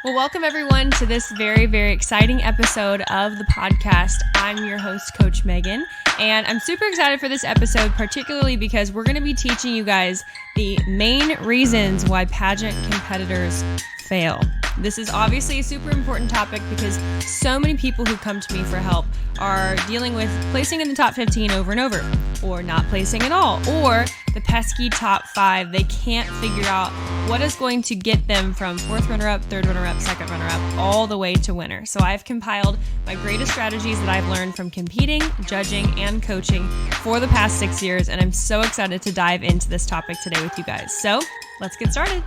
Well, welcome everyone to this very, very exciting episode of the podcast. I'm your host, Coach Megan, and I'm super excited for this episode, particularly because we're going to be teaching you guys the main reasons why pageant competitors fail. This is obviously a super important topic because so many people who come to me for help are dealing with placing in the top 15 over and over, or not placing at all, or the pesky top 5. They can't figure out what is going to get them from fourth runner-up, third runner-up, second runner-up, all the way to winner. So I've compiled my greatest strategies that I've learned from competing, judging, and coaching for the past 6 years, and I'm so excited to dive into this topic today with you guys. So let's get started.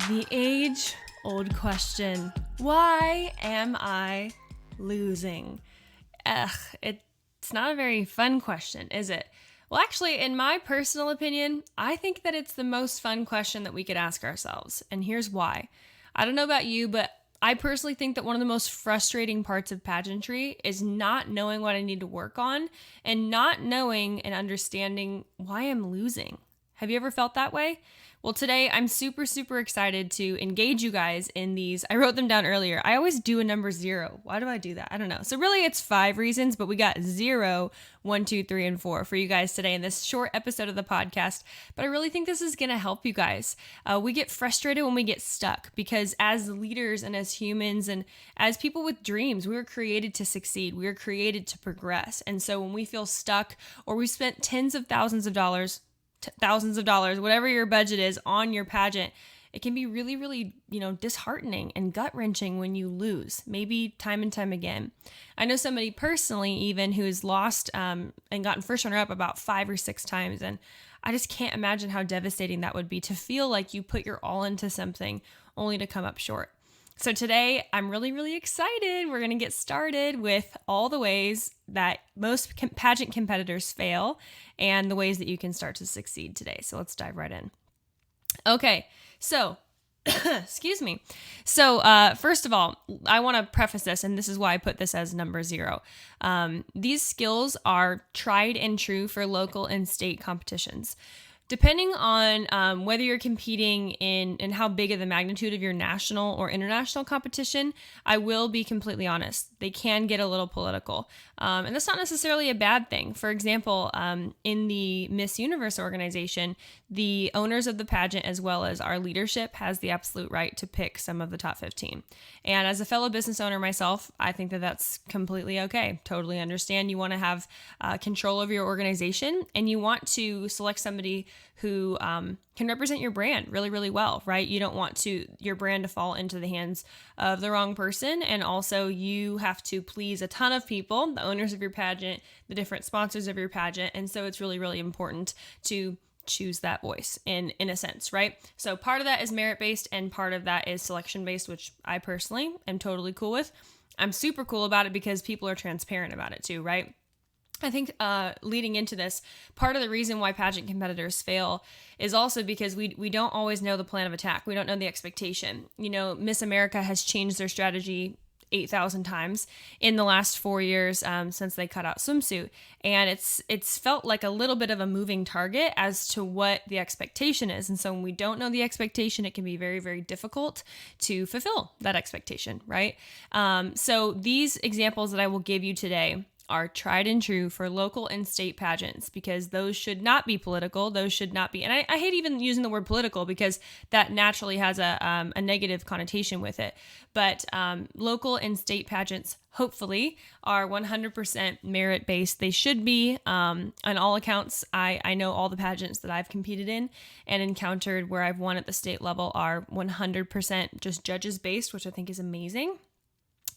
The age-old question. Why am I losing? It's not a very fun question, is it? Well, actually, in my personal opinion, I think that it's the most fun question that we could ask ourselves. And here's why. I don't know about you, but I personally think that one of the most frustrating parts of pageantry is not knowing what I need to work on and not knowing and understanding why I'm losing. Have you ever felt that way? Well, today I'm super, super excited to engage you guys in these. I wrote them down earlier. I always do a number 0. Why do I do that? I don't know. So really it's 5 reasons, but we got 0, 1, 2, 3, and 4 for you guys today in this short episode of the podcast. But I really think this is going to help you guys. We get frustrated when we get stuck because as leaders and as humans and as people with dreams, we were created to succeed. We were created to progress. And so when we feel stuck or we spent tens of thousands of dollars, whatever your budget is on your pageant, it can be really, really, disheartening and gut-wrenching when you lose, maybe time and time again. I know somebody personally even who's lost and gotten first runner-up about 5 or 6 times, and I just can't imagine how devastating that would be to feel like you put your all into something only to come up short. So today, I'm really, really excited. We're going to get started with all the ways that most pageant competitors fail and the ways that you can start to succeed today. So let's dive right in. Okay, so excuse me. So first of all, I want to preface this, and this is why I put this as number 0. These skills are tried and true for local and state competitions. Depending on whether you're competing in how big of the magnitude of your national or international competition, I will be completely honest, they can get a little political. And that's not necessarily a bad thing. For example, in the Miss Universe organization, the owners of the pageant as well as our leadership has the absolute right to pick some of the top 15. And as a fellow business owner myself, I think that that's completely okay. Totally understand. You want to have control over your organization and you want to select somebody who can represent your brand really, really well, right? You don't want your brand to fall into the hands of the wrong person. And also you have to please a ton of people, the owners of your pageant, the different sponsors of your pageant. And so it's really, really important to choose that voice in a sense, right? So part of that is merit-based and part of that is selection-based, which I personally am totally cool with. I'm super cool about it because people are transparent about it too, right? I think leading into this, part of the reason why pageant competitors fail is also because we don't always know the plan of attack. We don't know the expectation. Miss America has changed their strategy 8,000 times in the last 4 years since they cut out swimsuit. And it's felt like a little bit of a moving target as to what the expectation is. And so when we don't know the expectation, it can be very, very difficult to fulfill that expectation, right? So these examples that I will give you today are tried and true for local and state pageants because those should not be political. Those should not be, and I hate even using the word political because that naturally has a negative connotation with it. But local and state pageants, hopefully, are 100% merit-based. They should be. On all accounts, I know all the pageants that I've competed in and encountered where I've won at the state level are 100% just judges-based, which I think is amazing.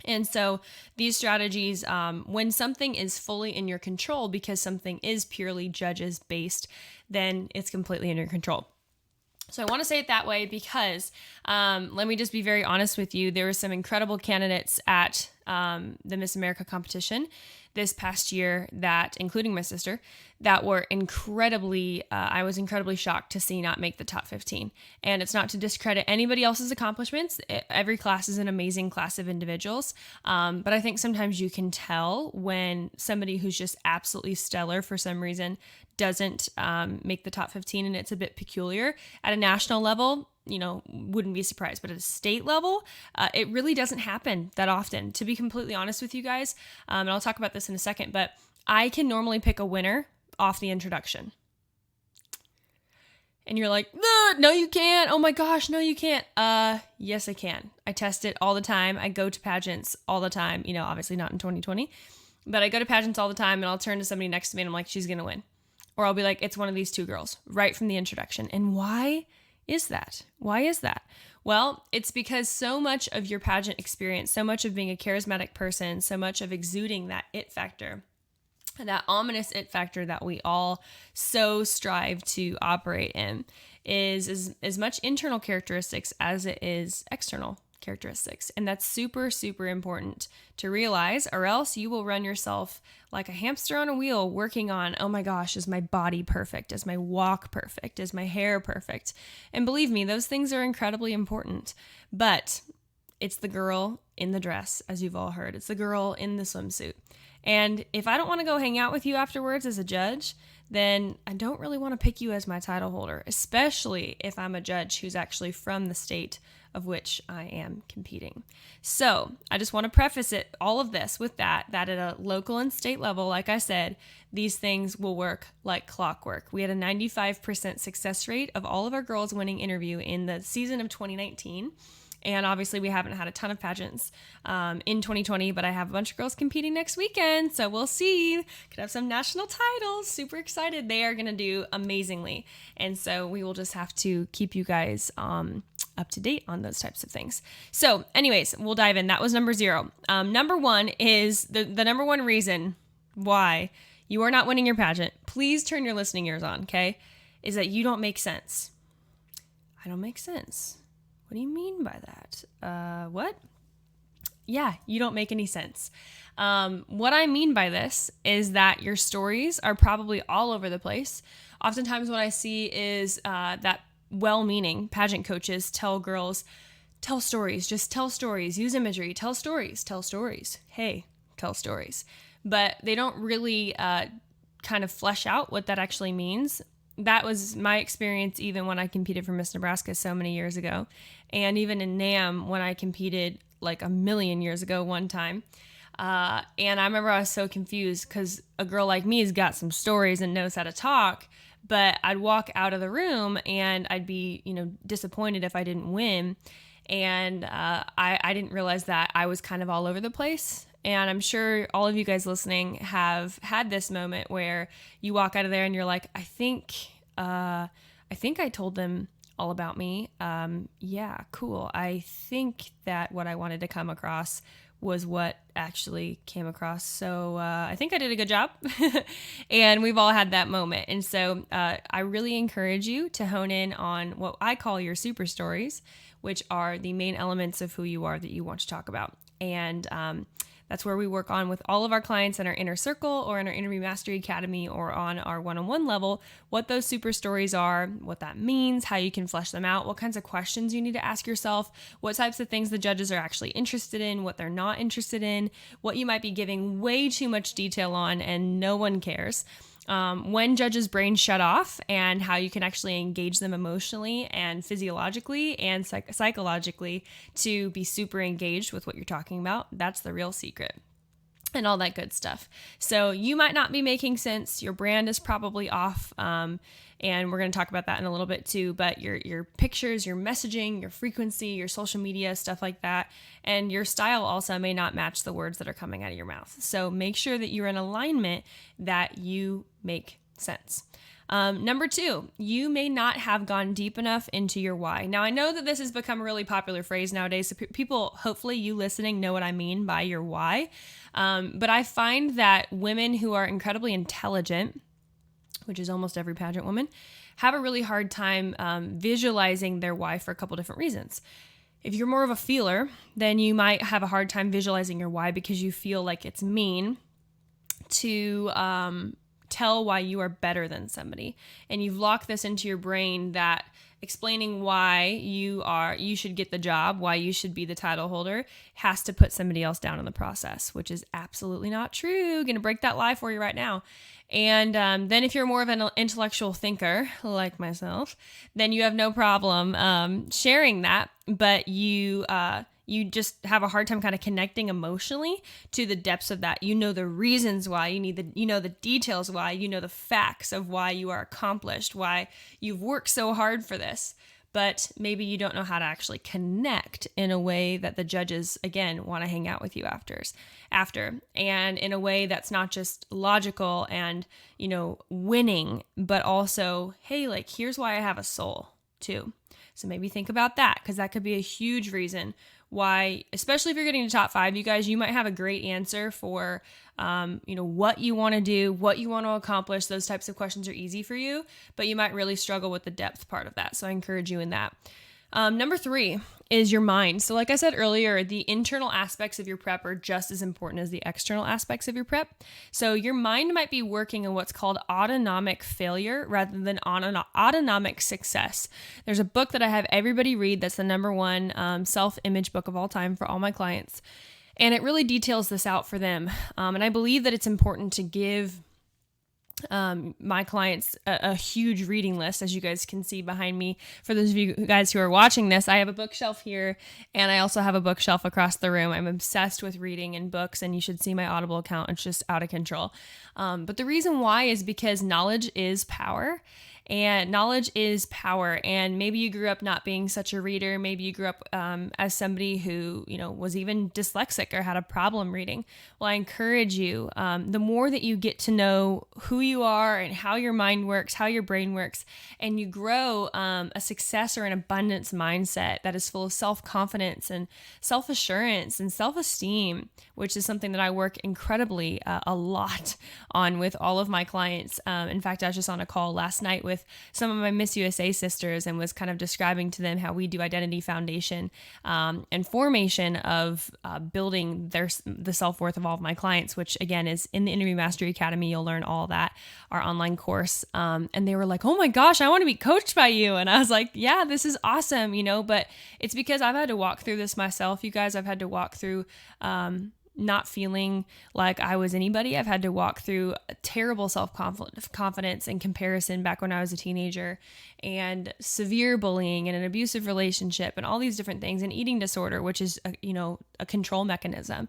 And so these strategies, when something is fully in your control because something is purely judges based, then it's completely in your control. So I want to say it that way because let me just be very honest with you. There were some incredible candidates at the Miss America competition this past year that, including my sister, that were incredibly, I was incredibly shocked to see not make the top 15. And it's not to discredit anybody else's accomplishments. Every class is an amazing class of individuals. But I think sometimes you can tell when somebody who's just absolutely stellar for some reason doesn't make the top 15, and it's a bit peculiar. At a national level, wouldn't be surprised. But at a state level, it really doesn't happen that often, to be completely honest with you guys. And I'll talk about this in a second, but I can normally pick a winner off the introduction. And you're like, no, you can't. Oh my gosh, no, you can't. Yes, I can. I test it all the time. I go to pageants all the time, obviously not in 2020, but I go to pageants all the time, and I'll turn to somebody next to me and I'm like, she's going to win. Or I'll be like, it's one of these two girls right from the introduction. And why is that? Why is that? Well, it's because so much of your pageant experience, so much of being a charismatic person, so much of exuding that it factor, that ominous it factor that we all so strive to operate in, is as much internal characteristics as it is external characteristics. And that's super, super important to realize, or else you will run yourself like a hamster on a wheel working on, oh my gosh, is my body perfect? Is my walk perfect? Is my hair perfect? And believe me, those things are incredibly important. But it's the girl in the dress, as you've all heard. It's the girl in the swimsuit. And if I don't want to go hang out with you afterwards as a judge, then I don't really want to pick you as my title holder, especially if I'm a judge who's actually from the state of which I am competing. So I just want to preface all of this with that at a local and state level, like I said, these things will work like clockwork. We had a 95% success rate of all of our girls winning interview in the season of 2019. And obviously we haven't had a ton of pageants in 2020, but I have a bunch of girls competing next weekend. So we'll see. Could have some national titles. Super excited. They are going to do amazingly. And so we will just have to keep you guys up to date on those types of things. So anyways, we'll dive in. That was number 0. Number 1 is the number 1 reason why you are not winning your pageant. Please turn your listening ears on, okay? Is that you don't make sense. I don't make sense. What do you mean by that? What? Yeah, you don't make any sense. What I mean by this is that your stories are probably all over the place. Oftentimes what I see is that well-meaning pageant coaches tell girls, tell stories, just tell stories, use imagery, tell stories. Hey, tell stories. But they don't really kind of flesh out what that actually means. That was my experience even when I competed for Miss Nebraska so many years ago. And even in NAM when I competed like a million years ago one time. And I remember I was so confused because a girl like me has got some stories and knows how to talk, but I'd walk out of the room and I'd be, disappointed if I didn't win. And I didn't realize that I was kind of all over the place. And I'm sure all of you guys listening have had this moment where you walk out of there and you're like, I think I told them all about me. Yeah, cool. I think that what I wanted to come across was what actually came across. So I think I did a good job. And we've all had that moment. And so I really encourage you to hone in on what I call your super stories, which are the main elements of who you are that you want to talk about. And that's where we work on with all of our clients in our inner circle or in our Interview Mastery Academy or on our one-on-one level, what those super stories are, what that means, how you can flesh them out, what kinds of questions you need to ask yourself, what types of things the judges are actually interested in, what they're not interested in, what you might be giving way too much detail on and no one cares. When judges' brains shut off and how you can actually engage them emotionally and physiologically and psychologically to be super engaged with what you're talking about. That's the real secret. And all that good stuff. So you might not be making sense. Your brand is probably off. And we're going to talk about that in a little bit too, but your pictures, your messaging, your frequency, your social media, stuff like that, and your style also may not match the words that are coming out of your mouth. So make sure that you're in alignment, that you make sense. Number 2, you may not have gone deep enough into your why. Now, I know that this has become a really popular phrase nowadays, so people, hopefully you listening, know what I mean by your why. But I find that women who are incredibly intelligent, which is almost every pageant woman, have a really hard time visualizing their why for a couple different reasons. If you're more of a feeler, then you might have a hard time visualizing your why because you feel like it's mean to tell why you are better than somebody. And you've locked this into your brain that explaining why you should get the job, why you should be the title holder, has to put somebody else down in the process, which is absolutely not true. Gonna break that lie for you right now. And then if you're more of an intellectual thinker like myself, then you have no problem sharing that, but you just have a hard time kind of connecting emotionally to the depths of that. You know the reasons why, you know the details why, you know the facts of why you are accomplished, why you've worked so hard for this. But maybe you don't know how to actually connect in a way that the judges, again, want to hang out with you after, and in a way that's not just logical and, winning, but also, hey, like, here's why I have a soul too. So maybe think about that, because that could be a huge reason why, especially if you're getting to top 5, you guys, you might have a great answer for, what you want to do, what you want to accomplish. Those types of questions are easy for you, but you might really struggle with the depth part of that. So I encourage you in that. Number 3 is your mind. So like I said earlier, the internal aspects of your prep are just as important as the external aspects of your prep. So your mind might be working in what's called autonomic failure rather than autonomic success. There's a book that I have everybody read that's the number 1 self-image book of all time for all my clients. And it really details this out for them. And I believe that it's important to give my clients a huge reading list, as you guys can see behind me. For those of you guys who are watching this, I have a bookshelf here, and I also have a bookshelf across the room. I'm obsessed with reading and books, and you should see my Audible account. It's just out of control. But the reason why is because knowledge is power. And knowledge is power. And maybe you grew up not being such a reader. Maybe you grew up as somebody who, was even dyslexic or had a problem reading. Well, I encourage you, the more that you get to know who you are and how your mind works, how your brain works, and you grow a success or an abundance mindset that is full of self-confidence and self-assurance and self-esteem, which is something that I work incredibly a lot on with all of my clients. In fact, I was just on a call last night with some of my Miss USA sisters and was kind of describing to them how we do identity foundation and formation of building the self-worth of all of my clients, which again is in the Interview Mastery Academy. You'll learn all that, our online course. And they were like, oh my gosh, I want to be coached by you. And I was like, yeah, this is awesome, but it's because I've had to walk through this myself, you guys. I've had to walk through not feeling like I was anybody. I've had to walk through terrible self-confidence and comparison back when I was a teenager, and severe bullying and an abusive relationship and all these different things, and eating disorder, which is a control mechanism.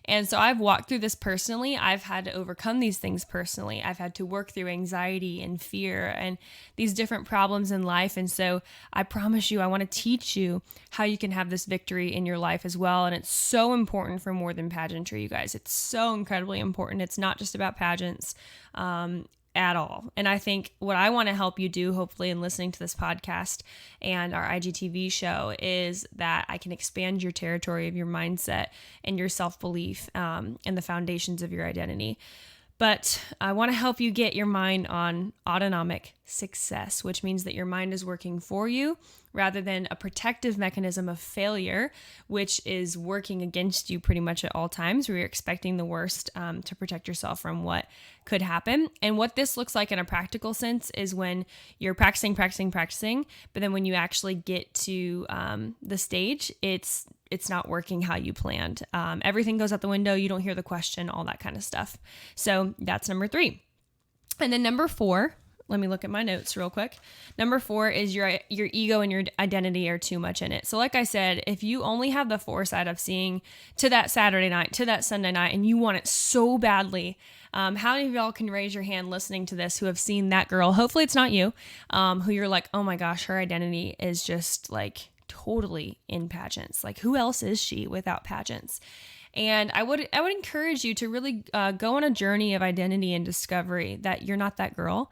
And so I've walked through this personally. I've had to overcome these things personally. I've had to work through anxiety and fear and these different problems in life. And so I promise you, I want to teach you how you can have this victory in your life as well. And it's so important for more than pageantry, you guys. It's so incredibly important. It's not just about pageants at all. And I think what I want to help you do, hopefully, in listening to this podcast and our IGTV show, is that I can expand your territory of your mindset and your self-belief and the foundations of your identity. But I want to help you get your mind on autonomic success, which means that your mind is working for you rather than a protective mechanism of failure, which is working against you pretty much at all times, where you're expecting the worst to protect yourself from what could happen. And what this looks like in a practical sense is when you're practicing, but then when you actually get to the stage, it's not working how you planned. Everything goes out the window. You don't hear the question, all that kind of stuff. So that's number 3. And then number 4, let me look at my notes real quick. Number 4 is your ego and your identity are too much in it. So like I said, if you only have the foresight of seeing to that Saturday night, to that Sunday night, and you want it so badly, how many of y'all can raise your hand listening to this who have seen that girl? Hopefully it's not you, who you're like, oh my gosh, her identity is just like totally in pageants. Like, who else is she without pageants? And I would encourage you to really go on a journey of identity and discovery that you're not that girl,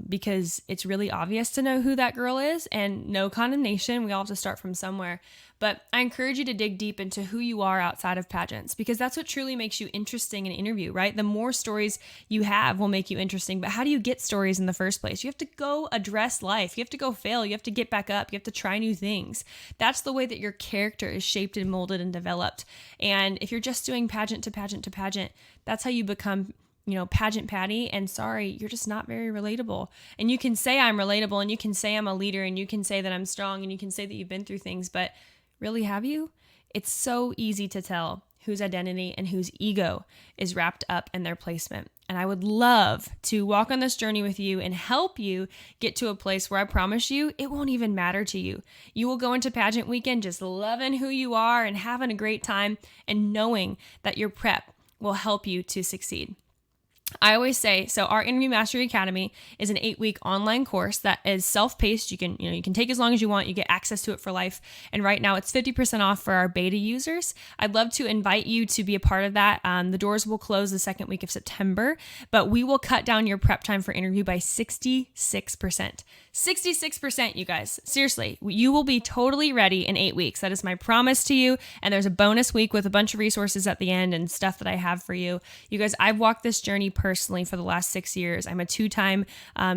because it's really obvious to know who that girl is, and no condemnation. We all have to start from somewhere. But I encourage you to dig deep into who you are outside of pageants, because that's what truly makes you interesting in an interview, right? The more stories you have will make you interesting. But how do you get stories in the first place? You have to go address life. You have to go fail. You have to get back up. You have to try new things. That's the way that your character is shaped and molded and developed. And if you're just doing pageant to pageant to pageant, that's how you become pageant Patty, and sorry, you're just not very relatable. And you can say I'm relatable, and you can say I'm a leader, and you can say that I'm strong, and you can say that you've been through things, but really, have you? It's so easy to tell whose identity and whose ego is wrapped up in their placement. And I would love to walk on this journey with you and help you get to a place where I promise you, it won't even matter to you. You will go into pageant weekend just loving who you are and having a great time and knowing that your prep will help you to succeed. I always say, so our Interview Mastery Academy is an 8-week online course that is self-paced. You can take as long as you want. You get access to it for life. And right now it's 50% off for our beta users. I'd love to invite you to be a part of that. The doors will close the second week of September, but we will cut down your prep time for interview by 66%. 66%, you guys. Seriously, you will be totally ready in 8 weeks. That is my promise to you. And there's a bonus week with a bunch of resources at the end and stuff that I have for you. You guys, I've walked this journey personally for the last 6 years. I'm a 2-time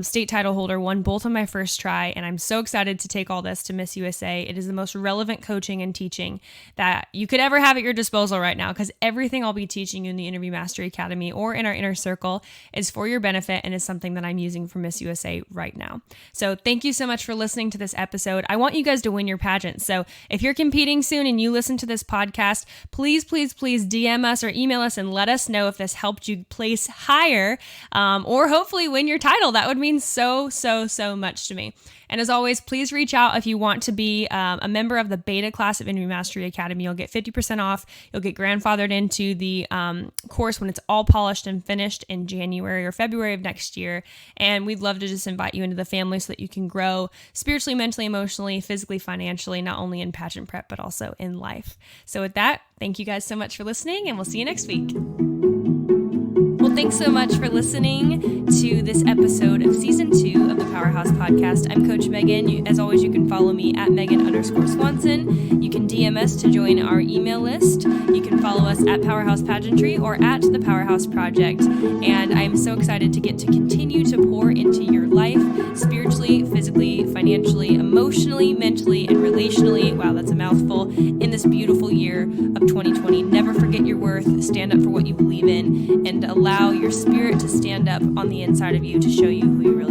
state title holder, won both on my first try, and I'm so excited to take all this to Miss USA. It is the most relevant coaching and teaching that you could ever have at your disposal right now, because everything I'll be teaching you in the Interview Mastery Academy or in our inner circle is for your benefit and is something that I'm using for Miss USA right now. So thank you so much for listening to this episode. I want you guys to win your pageant. So if you're competing soon and you listen to this podcast, please, please, please DM us or email us and let us know if this helped you place higher or hopefully win your title. That would mean so, so, so much to me. And as always, please reach out if you want to be a member of the beta class of Interview Mastery Academy. You'll get 50% off. You'll get grandfathered into the course when it's all polished and finished in January or February of next year. And we'd love to just invite you into the family so that you can grow spiritually, mentally, emotionally, physically, financially, not only in pageant prep, but also in life. So with that, thank you guys so much for listening, and we'll see you next week. Well, thanks so much for listening to this episode of Season 2 of the Powerhouse Podcast. I'm Coach Megan. As always, you can follow me at Megan_Swanson. You can DM us to join our email list. You can follow us at Powerhouse Pageantry or at the Powerhouse Project. And I'm so excited to get to continue to pour into your life, spiritually, physically, financially, emotionally, mentally, and relationally. Wow, that's a mouthful. In this beautiful year of 2020, never forget your worth, stand up for what you believe in, and allow your spirit to stand up on the inside of you to show you who you really